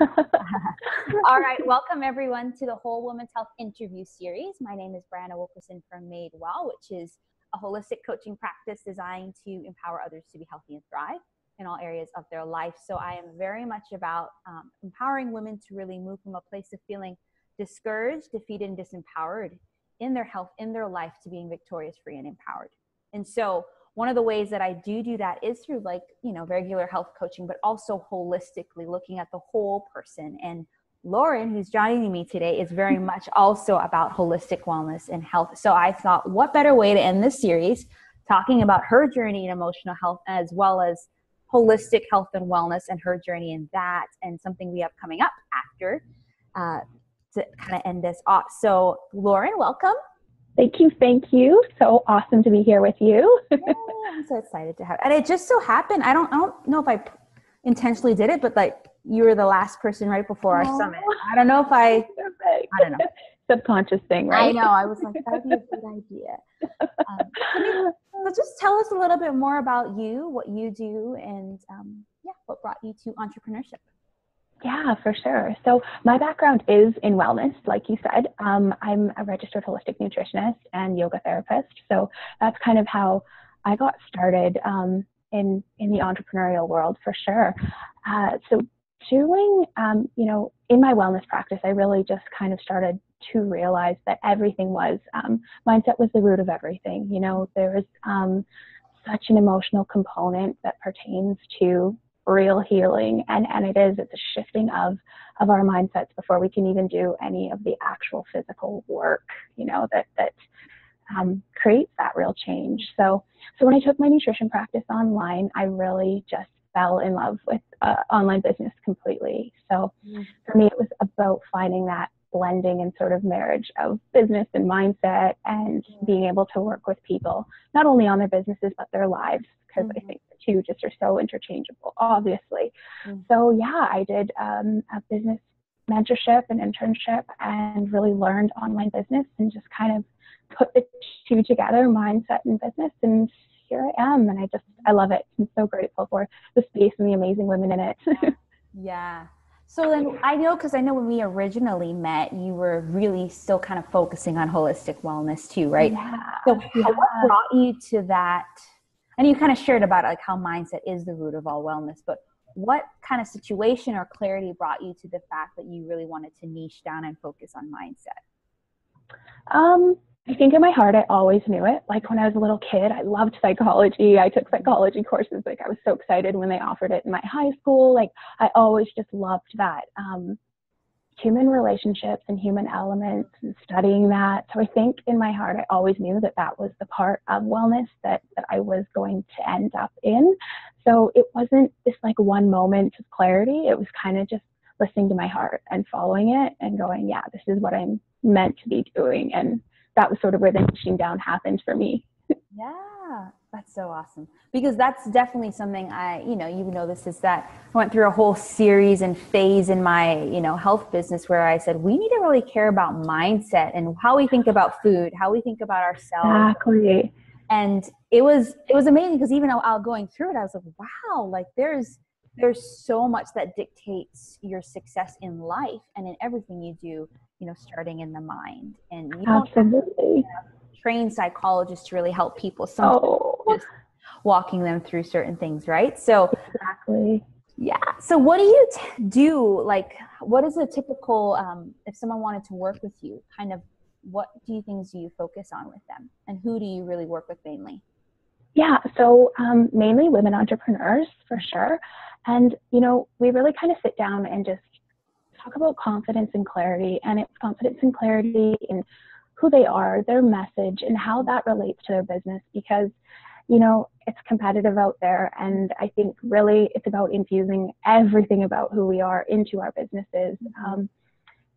All right, welcome everyone to the Whole Women's Health interview series. My name is Brianna Wilkerson from Made Well, which is a holistic coaching practice designed to empower others to be healthy and thrive in all areas of their life. So I am very much about empowering women to really move from a place of feeling discouraged, defeated, and disempowered in their health, in their life, to being victorious, free, and empowered. And so one of the ways that I do that is through regular health coaching, but also holistically looking at the whole person. And Lauren, who's joining me today, is very much also about holistic wellness and health. So I thought, what better way to end this series talking about her journey in emotional health, as well as holistic health and wellness and her journey in that, and something we have coming up after to kind of end this off. So Lauren, welcome. Thank you. Thank you. So awesome to be here with you. Yeah, I'm so excited to have it. And it just so happened, I don't know if I intentionally did it, but you were the last person right before our summit. I don't know if I don't know. Subconscious thing, right? I know. I was like, that'd be a good idea. So just tell us a little bit more about you, what you do, and what brought you to entrepreneurship. Yeah, for sure. So my background is in wellness, like you said. I'm a registered holistic nutritionist and yoga therapist. So that's kind of how I got started in the entrepreneurial world, for sure. So doing, in my wellness practice, I really just kind of started to realize that everything was, mindset was the root of everything. There is such an emotional component that pertains to real healing, and it's a shifting of our mindsets before we can even do any of the actual physical work, that creates that real change. So when I took my nutrition practice online, I really just fell in love with online business completely. So for me, it was about finding that blending and sort of marriage of business and mindset, and being able to work with people, not only on their businesses, but their lives, because I think the two just are so interchangeable, obviously. So yeah, I did a business mentorship and internship, and really learned online business, and just kind of put the two together, mindset and business, and here I am. And I love it. I'm so grateful for the space and the amazing women in it. Yeah. So then I know when we originally met, you were really still kind of focusing on holistic wellness too, right? Yeah. So what brought you to that? And you kind of shared about how mindset is the root of all wellness, but what kind of situation or clarity brought you to the fact that you really wanted to niche down and focus on mindset? I think in my heart, I always knew it. Like when I was a little kid, I loved psychology. I took psychology courses. I was so excited when they offered it in my high school. I always just loved that. Human relationships and human elements, and studying that. So I think in my heart, I always knew that was the part of wellness that I was going to end up in. So it wasn't this one moment of clarity. It was kind of just listening to my heart and following it and going, yeah, this is what I'm meant to be doing. And that was sort of where the niching down happened for me. Yeah, that's so awesome. Because that's definitely something this is that I went through a whole series and phase in my, health business where I said, we need to really care about mindset and how we think about food, how we think about ourselves. Exactly. And it was amazing, because even going through it, I was like, wow, there's so much that dictates your success in life and in everything you do, starting in the mind. And you don't Absolutely. train psychologists to really help people. Sometimes just walking them through certain things, right? So exactly. Yeah. So what do you do? What is a typical, if someone wanted to work with you, kind of what things do you focus on with them? And who do you really work with mainly? Yeah, so mainly women entrepreneurs, for sure. And, we really kind of sit down and just talk about confidence and clarity. And it's confidence and clarity in who they are, their message, and how that relates to their business. Because, it's competitive out there. And I think really it's about infusing everything about who we are into our businesses.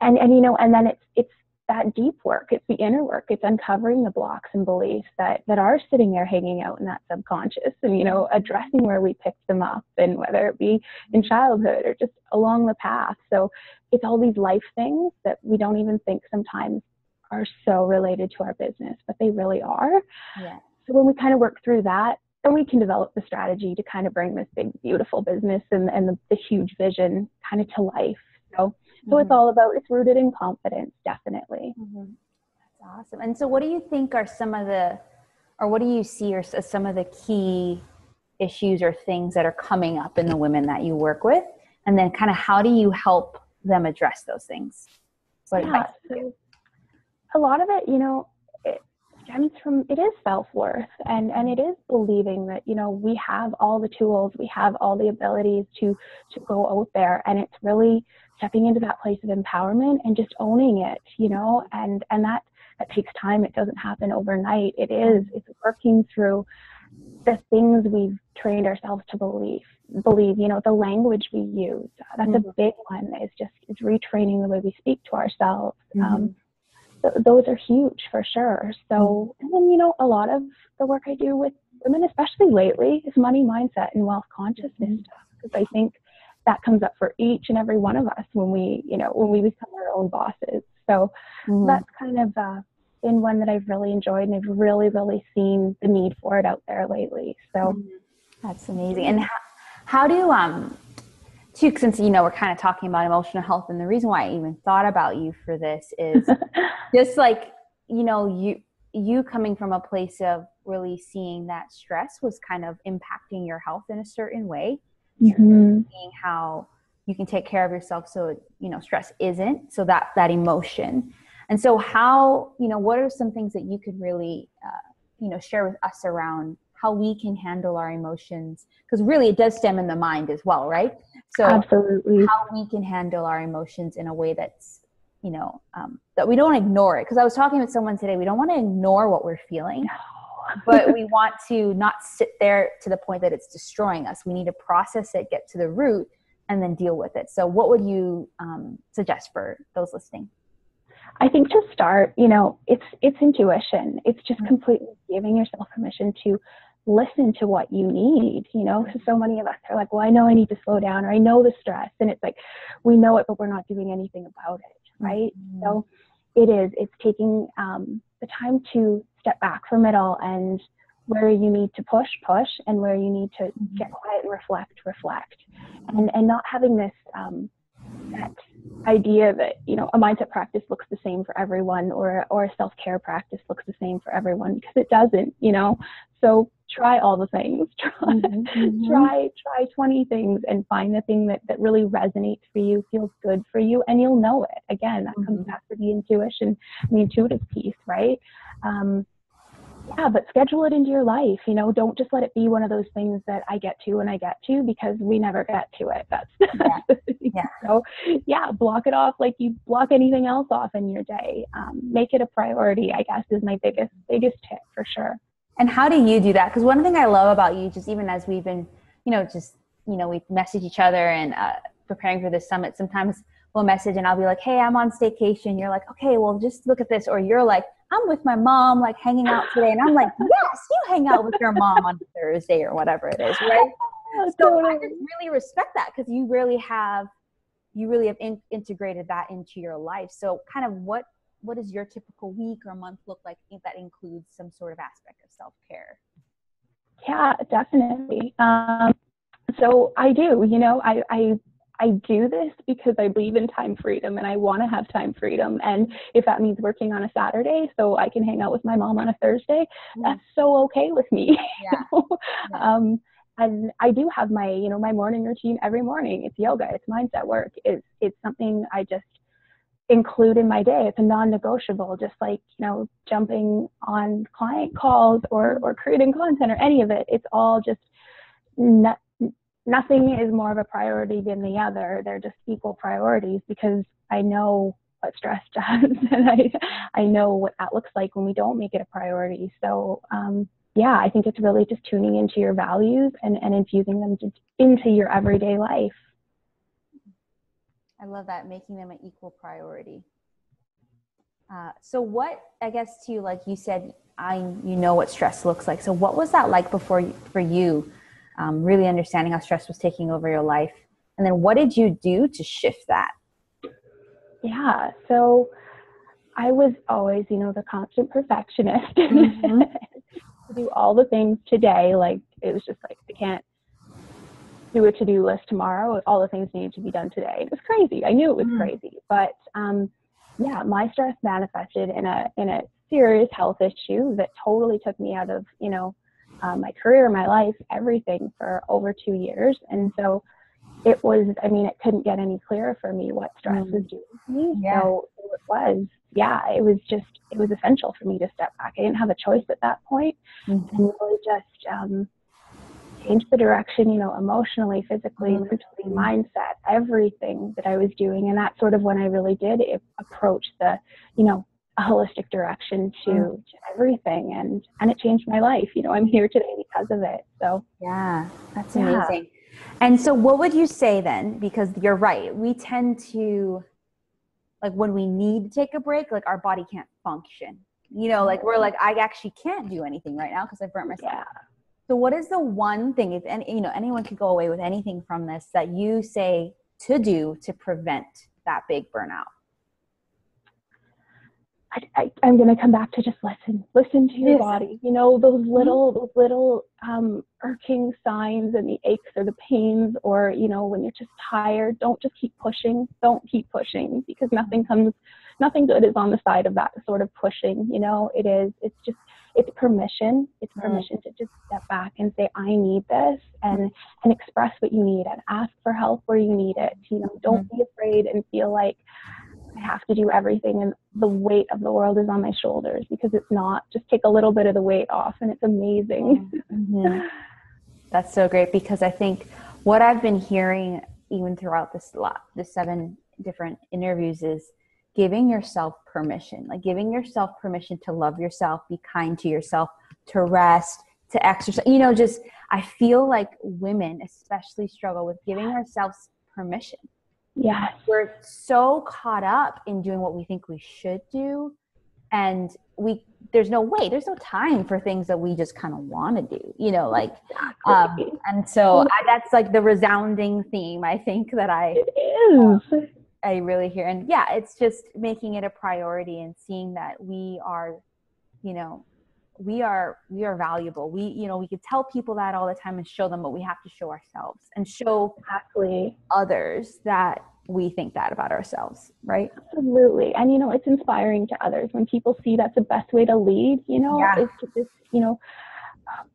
And then it's that deep work. It's the inner work. It's uncovering the blocks and beliefs that are sitting there hanging out in that subconscious, and, addressing where we picked them up, and whether it be in childhood or just along the path. So it's all these life things that we don't even think sometimes are so related to our business, but they really are. Yeah. So when we kind of work through that, then we can develop the strategy to kind of bring this big, beautiful business and the huge vision kind of to life. So it's all about, it's rooted in confidence, definitely. That's awesome. And so what do you think are some of the, or what do you see are some of the key issues or things that are coming up in the women that you work with? And then kind of how do you help them address those things? So a lot of it, you know, it stems from, it is self-worth, and it is believing that, you know, we have all the tools, we have all the abilities to go out there, and it's really stepping into that place of empowerment and just owning it, you know, and that takes time. It doesn't happen overnight. It's working through the things we've trained ourselves to believe, you know, the language we use. That's a big one, is retraining the way we speak to ourselves. Those are huge for sure. So, and then, you know, a lot of the work I do with women, especially lately, is money mindset and wealth consciousness stuff, because I think that comes up for each and every one of us when we become our own bosses. So that's kind of been one that I've really enjoyed, and I've really, really seen the need for it out there lately. So that's amazing. And how do too, since, you know, we're kind of talking about emotional health, and the reason why I even thought about you for this is just like, you know, you coming from a place of really seeing that stress was kind of impacting your health in a certain way, seeing how you can take care of yourself so, you know, stress isn't, so that emotion. And so how, you know, what are some things that you could really, you know, share with us around how we can handle our emotions? Because really it does stem in the mind as well, right? So absolutely, how we can handle our emotions in a way that's, you know, that we don't ignore it. Because I was talking with someone today, we don't want to ignore what we're feeling, but we want to not sit there to the point that it's destroying us. We need to process it, get to the root, and then deal with it. So what would you suggest for those listening? I think to start, you know, it's intuition. It's just completely giving yourself permission to listen to what you need, you know, because so many of us are like, well, I know I need to slow down, or I know the stress, and it's like, we know it, but we're not doing anything about it, right? So it's taking the time to step back from it all, and where you need to push, and where you need to get quiet and reflect, and not having this, that idea that, you know, a mindset practice looks the same for everyone, or a self-care practice looks the same for everyone, because it doesn't, you know. So try all the things, try 20 things, and find the thing that really resonates for you, feels good for you, and you'll know it. Again, that comes back to the intuition, the intuitive piece, right? But schedule it into your life, you know. Don't just let it be one of those things that I get to when I get to, because we never get to it. That's So block it off like you block anything else off in your day. Make it a priority, I guess, is my biggest tip for sure. And how do you do that? Because one thing I love about you, just even as we've been, you know, we message each other and preparing for this summit, sometimes we'll message and I'll be like, hey, I'm on staycation. You're like, okay, well, just look at this. Or you're like, I'm with my mom, like hanging out today. And I'm like, yes, you hang out with your mom on Thursday or whatever it is, right? So I just really respect that, because you really have integrated that into your life. So kind of what does your typical week or month look like that includes some sort of aspect of self-care? Yeah, definitely. So I do, you know, I do this because I believe in time freedom, and I want to have time freedom. And if that means working on a Saturday so I can hang out with my mom on a Thursday, that's so okay with me. And I do have my, you know, my morning routine every morning. It's yoga, it's mindset work. It's something I just include in my day. It's a non-negotiable, just like, you know, jumping on client calls or creating content or any of it. It's all just nothing is more of a priority than the other. They're just equal priorities, because I know what stress does, and I know what that looks like when we don't make it a priority. So I think it's really just tuning into your values and infusing them into your everyday life. I love that, making them an equal priority. So what, I guess, to you, like you said, you know what stress looks like. So what was that like before for you? Really understanding how stress was taking over your life. And then what did you do to shift that? Yeah, so I was always, you know, the constant perfectionist. To do all the things today, like, it was just like, I can't do a to-do list tomorrow. All the things needed to be done today. It was crazy. I knew it was crazy, but yeah, my stress manifested in a serious health issue that totally took me out of, you know, my career, my life, everything for over 2 years. And so it was, I mean, it couldn't get any clearer for me what stress was doing to me. Yeah. So it was, it was essential for me to step back. I didn't have a choice at that point, and really just change the direction, you know, emotionally, physically, mentally, mindset, everything that I was doing. And that's sort of when I really did approach the, you know, a holistic direction to everything. And it changed my life. You know, I'm here today because of it. So yeah, that's amazing. And so what would you say then? Because you're right. We tend to, like, when we need to take a break, like our body can't function, you know, like we're like, I actually can't do anything right now because I've burnt myself. Yeah. So what is the one thing, if any, you know, anyone could go away with anything from this, that you say to do to prevent that big burnout? I'm going to come back to just listen to your body. You know, those little irking signs and the aches or the pains, or, you know, when you're just tired, don't just keep pushing. Don't keep pushing, because nothing good is on the side of that sort of pushing. You know, it's permission. It's permission to just step back and say, I need this, and express what you need and ask for help where you need it. You know, don't be afraid and feel like I have to do everything and the weight of the world is on my shoulders, because it's not. Just take a little bit of the weight off and it's amazing. That's so great, because I think what I've been hearing even throughout the 7 different interviews is giving yourself permission, like giving yourself permission to love yourself, be kind to yourself, to rest, to exercise. You know, just, I feel like women especially struggle with giving ourselves permission. Yes. We're so caught up in doing what we think we should do. And there's no time for things that we just kind of want to do, you know, like, and so that's like the resounding theme, I think, that I really hear. And yeah, it's just making it a priority and seeing that we are, you know, we are valuable. We could tell people that all the time and show them, but we have to show ourselves and show others that we think that about ourselves, right? Absolutely. And, you know, it's inspiring to others when people see that's the best way to lead, you know, is to just, you know,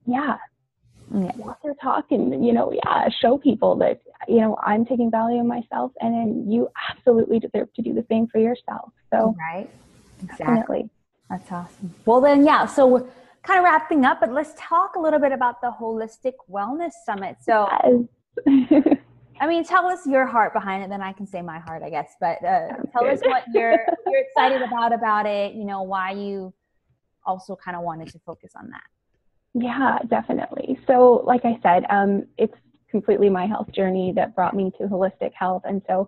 walk their talk and, you know, show people that, you know, I'm taking value in myself, and then you absolutely deserve to do the same for yourself. So, right. Exactly. Definitely. That's awesome. Well then, so we're kind of wrapping up, but let's talk a little bit about the Holistic Wellness Summit. So, I mean, tell us your heart behind it, then I can say my heart, I guess. But tell us what you're excited about it, you know, why you also kind of wanted to focus on that. Yeah, definitely. So like I said, it's completely my health journey that brought me to holistic health. And so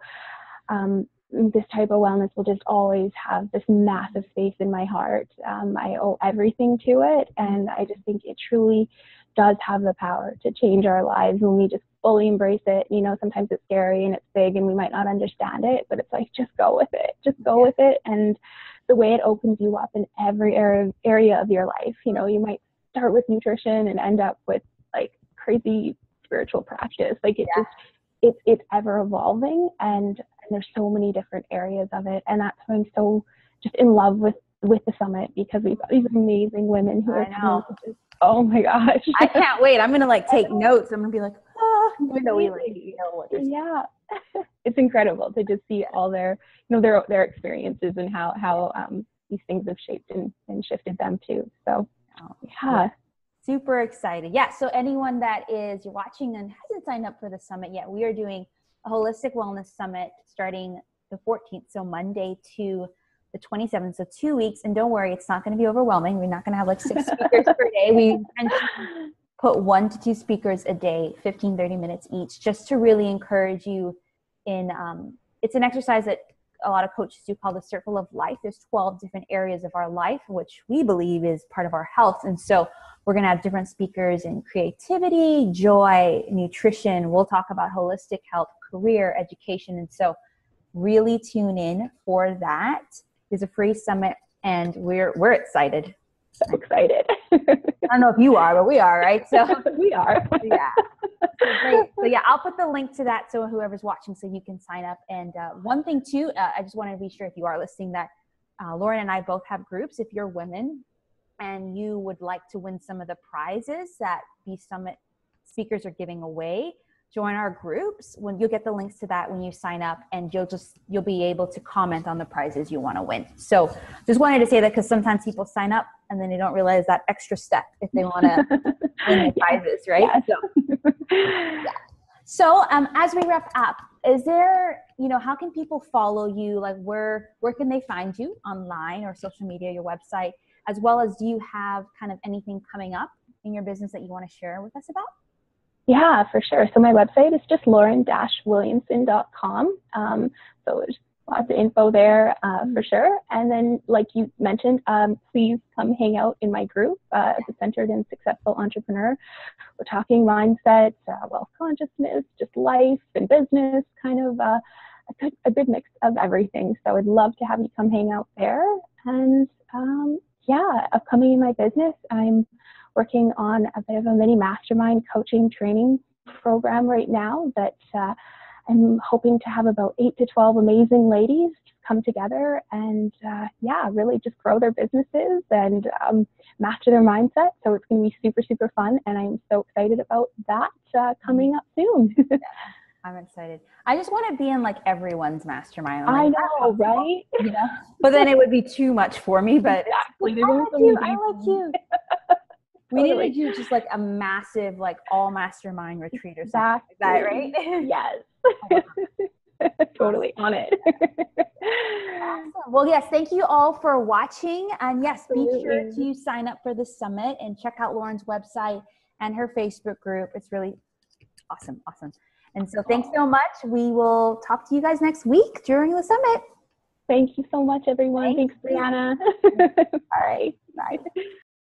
this type of wellness will just always have this massive space in my heart. I owe everything to it. And I just think it truly does have the power to change our lives when we just fully embrace it. You know, sometimes it's scary and it's big and we might not understand it, but it's like, just go with it. Just go with it. And the way it opens you up in every area of your life, you know, you might start with nutrition and end up with like crazy spiritual practice. Like it's ever evolving, and there's so many different areas of it. And that's why I'm so just in love with the summit, because we've got these amazing women who are coming to just, oh my gosh. I can't wait. I'm going to like take notes. I'm going to be like, even though we like, you know what they're saying. It's incredible to just see all their, you know, their experiences and how these things have shaped and shifted them too. So super excited. Yeah. So anyone that is watching and hasn't signed up for the summit yet, we are doing a Holistic Wellness Summit starting the 14th. So Monday to the 27th. So 2 weeks. And don't worry, it's not going to be overwhelming. We're not going to have like 6 speakers per day. We put 1 to 2 speakers a day, 15, 30 minutes each, just to really encourage you in, it's an exercise that a lot of coaches do called the circle of life. There's 12 different areas of our life, which we believe is part of our health. And so we're going to have different speakers in creativity, joy, nutrition. We'll talk about holistic health, career, education. And so really tune in for that. It's a free summit and we're excited. So excited. I don't know if you are, but we are, right? So we are. Yeah. Great. So yeah, I'll put the link to that so whoever's watching, so you can sign up. And one thing too, I just want to be sure if you are listening that Lauren and I both have groups. If you're women and you would like to win some of the prizes that the summit speakers are giving away, join our groups. When you'll get the links to that when you sign up, and you'll be able to comment on the prizes you want to win. So just wanted to say that because sometimes people sign up and then they don't realize that extra step if they want to win the prizes, right? Yes. So as we wrap up, is there, how can people follow you? Like where can they find you online or social media, your website, as well as do you have kind of anything coming up in your business that you want to share with us about? Yeah, for sure. So my website is just lauren-williamson.com. So there's lots of info there for sure. And then, like you mentioned, please come hang out in my group, the Centered and Successful Entrepreneur. We're talking mindset, wealth consciousness, just life and business, kind of a good mix of everything. So I'd love to have you come hang out there. And upcoming in my business, I'm working on a bit of a mini mastermind coaching training program right now that I'm hoping to have about 8 to 12 amazing ladies come together and really just grow their businesses and master their mindset. So it's going to be super, super fun. And I'm so excited about that coming up soon. Yeah, I'm excited. I just want to be in like everyone's mastermind. I know, right? But then it would be too much for me. But exactly. I like you. We need to do just like a massive, like all mastermind retreat or something like that, right? Yes. Totally on it. Awesome. Well, yes, thank you all for watching. And yes, Absolutely. be sure to sign up for the summit and check out Lauren's website and her Facebook group. It's really awesome. And so thanks so much. We will talk to you guys next week during the summit. Thank you so much, everyone. Thanks Brianna. All right. Bye.